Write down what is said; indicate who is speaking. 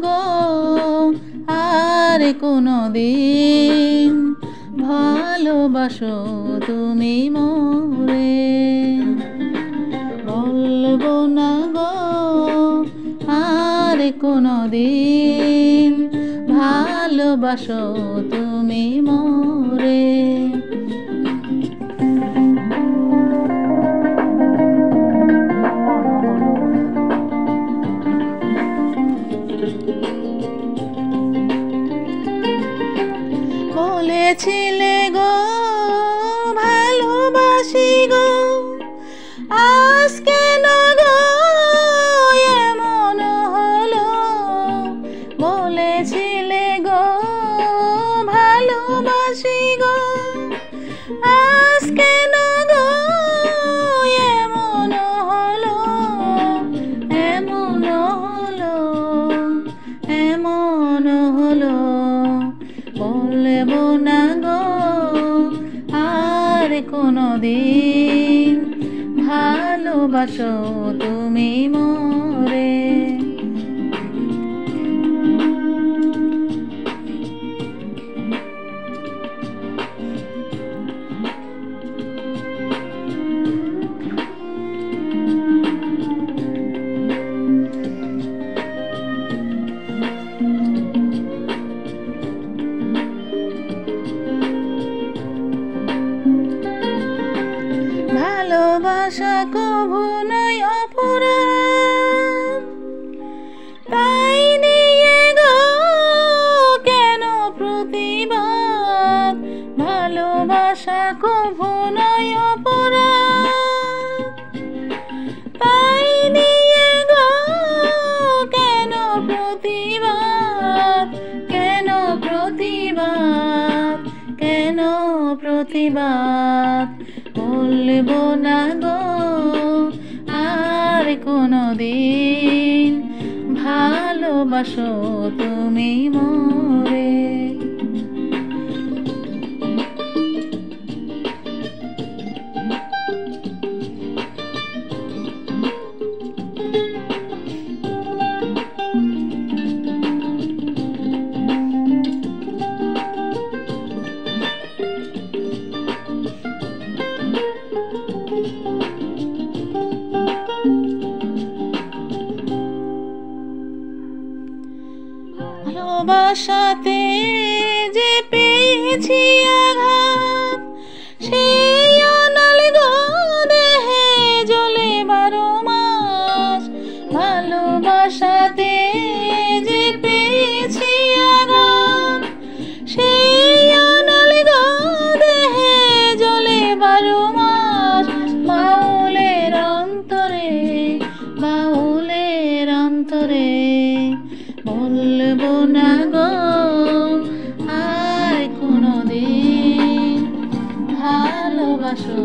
Speaker 1: গো আর কোনো দিন, ভালোবাসো তুমি মোরে। বলবো না গো আর কোনো দিন, ভালোবাসো তুমি মোরে। বলেছিলে গো ভালোবাসি গো, আজ কেন গো এমন হলো। বলেছিলে গো ভালোবাসি গো, আজ কেন গো এমন হলো। এমন হলো, এমন হলো। বলবো না গো আর কোনো দিন, ভালোবাসো তুমি মোরে। ভালোবাসা কভু নয় অপরাধ, তাই নিয়ে গো কেন প্রতিবাদ। ভালোবাসা কভু নয় অপরাধ, তাই নিয়ে গো কেন প্রতিবাদ। কেন প্রতিবাদ, কেন প্রতিবাদ। বলবো না গো আর কোনো দিন, ভালোবাসো তুমি মোরে। ভালোবাসাতে যে পেয়েছি আঘাত, সেই অনল গো দেহে জ্বলে 12 মাস। ভালোবাসাতে যে পেয়েছি আঘাত, সেই অনল গো দেহে জ্বলে 12 মাস। বাউলের অন্তরে, বাউলের অন্তরে। বলবো না গো আর কোনো দিন, ভালোবাসো।